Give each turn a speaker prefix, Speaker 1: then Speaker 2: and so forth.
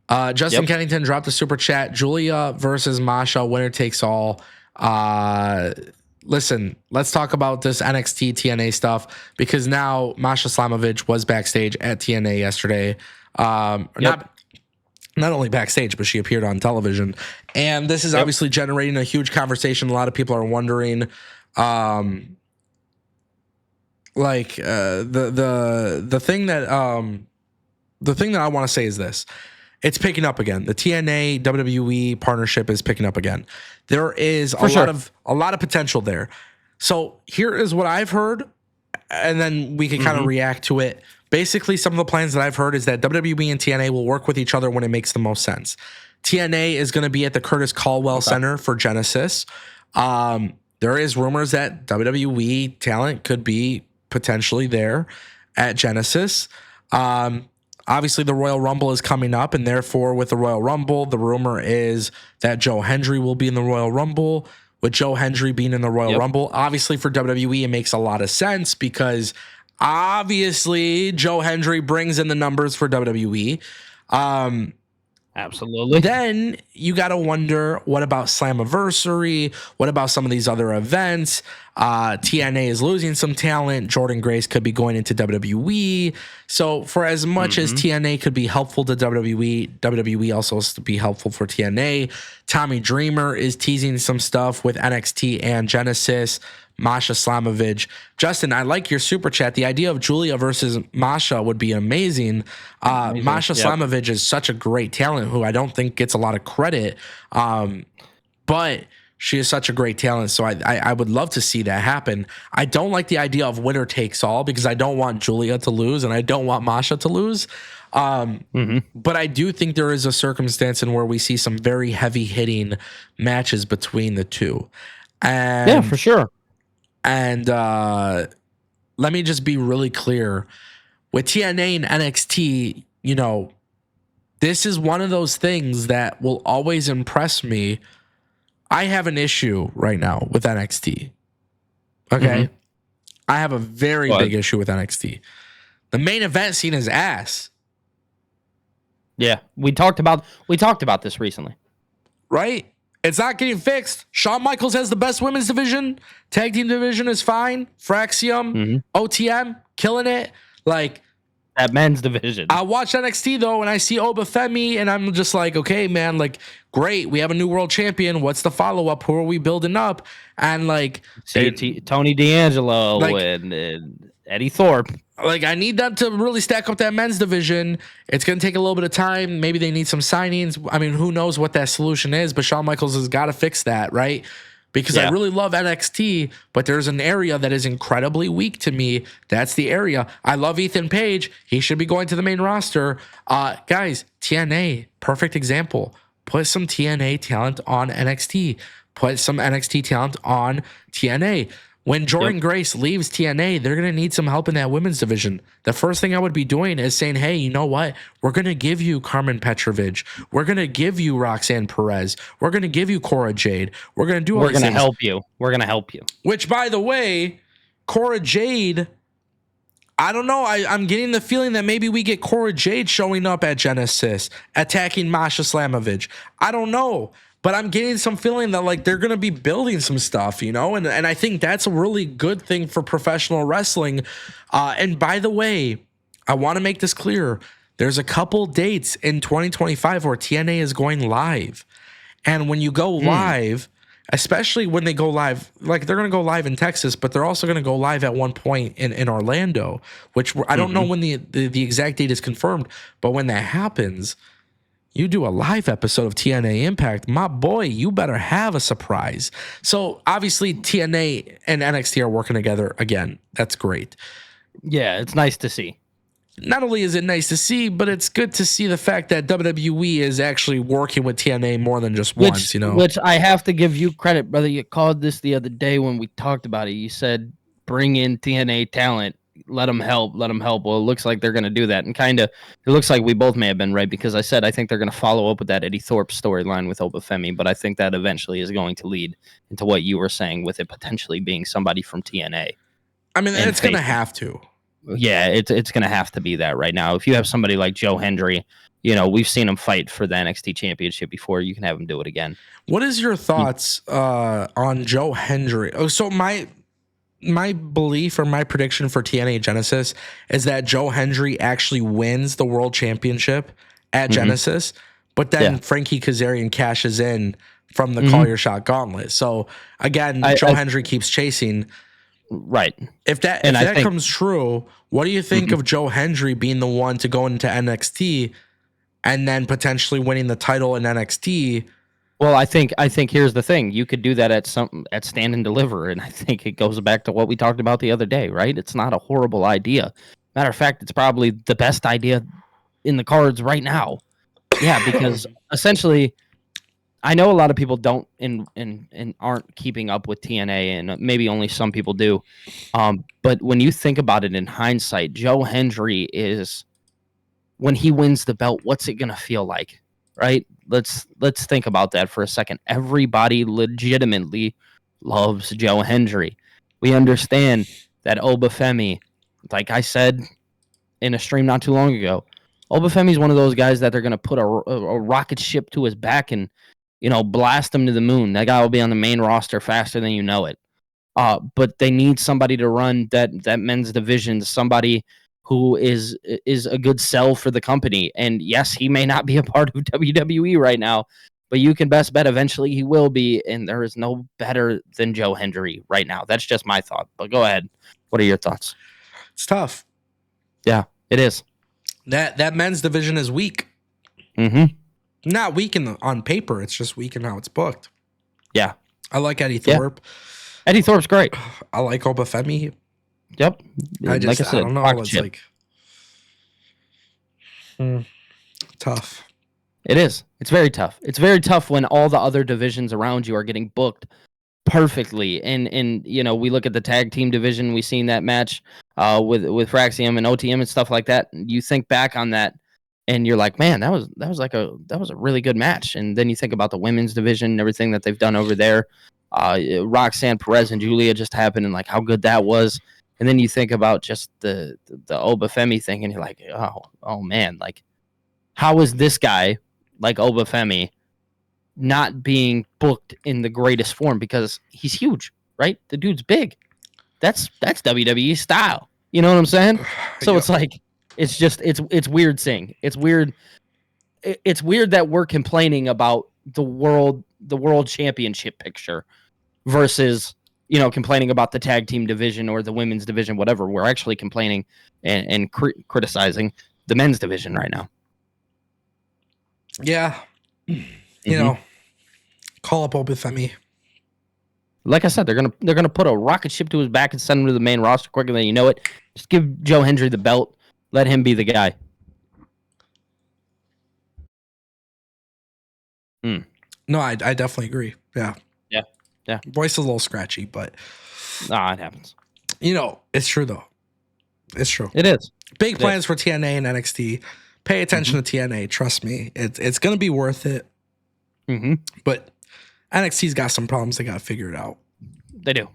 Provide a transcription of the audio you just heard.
Speaker 1: Justin Kennington dropped a super chat. Julia versus Masha, winner takes all. Listen, let's talk about this NXT TNA stuff because now Masha Slamovich was backstage at TNA yesterday. Not only backstage, but she appeared on television. And this is obviously generating a huge conversation. A lot of people are wondering, the thing that I want to say is this. It's picking up again. The TNA WWE partnership is picking up again. There is a lot of potential there. So here is what I've heard, and then we can kind of react to it. Basically, some of the plans that I've heard is that WWE and TNA will work with each other when it makes the most sense. TNA is going to be at the Curtis Caldwell Center for Genesis. There is rumors that WWE talent could be potentially there at Genesis. Obviously, the Royal Rumble is coming up, and therefore, with the Royal Rumble, the rumor is that Joe Hendry will be in the Royal Rumble. With Joe Hendry being in the Royal Rumble, obviously for WWE, it makes a lot of sense because obviously Joe Hendry brings in the numbers for WWE.
Speaker 2: Absolutely.
Speaker 1: Then you got to wonder, what about Slammiversary? What about some of these other events? TNA is losing some talent. Jordan Grace could be going into WWE. So for as much as TNA could be helpful to WWE also has to be helpful for TNA. Tommy Dreamer is teasing some stuff with NXT and Genesis. Masha Slamovich. Justin, I like your super chat. The idea of Julia versus Masha would be amazing. Masha Slamovich is such a great talent who I don't think gets a lot of credit, but she is such a great talent. So I would love to see that happen. I don't like the idea of winner takes all because I don't want Julia to lose and I don't want Masha to lose. But I do think there is a circumstance in where we see some very heavy hitting matches between the two. And
Speaker 2: yeah, for sure.
Speaker 1: And let me just be really clear. With TNA and NXT, you know, this is one of those things that will always impress me. I have an issue right now with NXT. Okay? I have a very big issue with NXT. The main event scene is ass.
Speaker 2: Yeah, we talked about this recently.
Speaker 1: Right? It's not getting fixed. Shawn Michaels has the best women's division. Tag team division is fine. Fraxium, OTM, killing it. Like
Speaker 2: that men's division.
Speaker 1: I watch NXT though, and I see Obafemi, and I'm just like, okay, man, like, great. We have a new world champion. What's the follow up? Who are we building up? And like,
Speaker 2: Tony D'Angelo and Eddie Thorpe.
Speaker 1: Like, I need them to really stack up that men's division. It's going to take a little bit of time. Maybe they need some signings. I mean, who knows what that solution is, but Shawn Michaels has got to fix that, right? Because I really love NXT, but there's an area that is incredibly weak to me. That's the area. I love Ethan Page. He should be going to the main roster. Guys, TNA, perfect example. Put some TNA talent on NXT. Put some NXT talent on TNA. When Jordan Grace leaves TNA, they're going to need some help in that women's division. The first thing I would be doing is saying, hey, you know what? We're going to give you Carmen Petrovich. We're going to give you Roxanne Perez. We're going to give you Cora Jade. We're going to do all these things.
Speaker 2: We're going to help you. We're going to help you.
Speaker 1: Which, by the way, Cora Jade, I don't know. I'm getting the feeling that maybe we get Cora Jade showing up at Genesis, attacking Masha Slamovich. I don't know. But I'm getting some feeling that like they're going to be building some stuff, you know, and I think that's a really good thing for professional wrestling. And by the way, I want to make this clear. There's a couple dates in 2025 where TNA is going live. And when you go live, especially when they go live, like they're going to go live in Texas, but they're also going to go live at one point in Orlando, which I don't know when the exact date is confirmed. But when that happens, you do a live episode of TNA Impact, my boy, you better have a surprise. So obviously TNA and NXT are working together again. That's great.
Speaker 2: Yeah, it's nice to see.
Speaker 1: Not only is it nice to see, but it's good to see the fact that WWE is actually working with TNA more than just once, you know.
Speaker 2: Which I have to give you credit, brother. You called this the other day when we talked about it. You said, bring in TNA talent. Let them help. Well, it looks like they're going to do that. And kind of, it looks like we both may have been right because I said I think they're going to follow up with that Eddie Thorpe storyline with Obafemi, but I think that eventually is going to lead into what you were saying with it potentially being somebody from TNA.
Speaker 1: I mean, it's going to have to.
Speaker 2: Yeah, it's going to have to be that right now. If you have somebody like Joe Hendry we've seen him fight for the NXT championship before. You can have him do it again.
Speaker 1: What is your thoughts on Joe Hendry? Oh, so my belief or my prediction for TNA Genesis is that Joe Hendry actually wins the world championship at Genesis, but then Frankie Kazarian cashes in from the Call Your Shot Gauntlet. So again, Joe Hendry keeps chasing.
Speaker 2: Right.
Speaker 1: If that comes true, what do you think of Joe Hendry being the one to go into NXT and then potentially winning the title in NXT?
Speaker 2: Well, I think here's the thing. You could do that at Stand and Deliver, and I think it goes back to what we talked about the other day, right? It's not a horrible idea. Matter of fact, it's probably the best idea in the cards right now. Yeah, because essentially, I know a lot of people don't and aren't keeping up with TNA, and maybe only some people do. But when you think about it in hindsight, Joe Hendry is, when he wins the belt, what's it gonna feel like? Right? Let's think about that for a second. Everybody legitimately loves Joe Hendry. We understand that Obafemi, like I said in a stream not too long ago, Obafemi's one of those guys that they're going to put a rocket ship to his back and blast him to the moon. That guy will be on the main roster faster than you know it. But they need somebody to run that men's division, somebody who is a good sell for the company. And yes, he may not be a part of WWE right now, but you can best bet eventually he will be. And there is no better than Joe Hendry right now. That's just my thought. But go ahead. What are your thoughts?
Speaker 1: It's tough.
Speaker 2: Yeah, it is.
Speaker 1: That men's division is weak. Not weak on paper. It's just weak in how it's booked.
Speaker 2: Yeah.
Speaker 1: I like Eddie Thorpe.
Speaker 2: Eddie Thorpe's great.
Speaker 1: I like Obafemi.
Speaker 2: Yep.
Speaker 1: Like I said, I don't know. It's like tough.
Speaker 2: It is. It's very tough. It's very tough when all the other divisions around you are getting booked perfectly. And we look at the tag team division. We've seen that match with Fraxium and OTM and stuff like that. You think back on that, and you're like, man, that was a really good match. And then you think about the women's division and everything that they've done over there. Roxanne Perez and Julia just happened, and like how good that was. And then you think about just the Obafemi thing, and you're like, oh man, like how is this guy like Obafemi not being booked in the greatest form? Because he's huge, right? The dude's big. That's WWE style. You know what I'm saying? So it's like it's weird seeing. It's weird. It's weird that we're complaining about the world championship picture versus complaining about the tag team division or the women's division, whatever. We're actually complaining and criticizing the men's division right now.
Speaker 1: Yeah. Call up Obafemi.
Speaker 2: Like I said, they're gonna put a rocket ship to his back and send him to the main roster quicker than you know it. Just give Joe Hendry the belt. Let him be the guy.
Speaker 1: No, I definitely agree. Yeah. Voice is a little scratchy, but
Speaker 2: it happens.
Speaker 1: It's true though. It's true.
Speaker 2: It is.
Speaker 1: Big plans for TNA and NXT. Pay attention to TNA. Trust me, it's gonna be worth it. But NXT's got some problems. They got to figure it out.
Speaker 2: They do.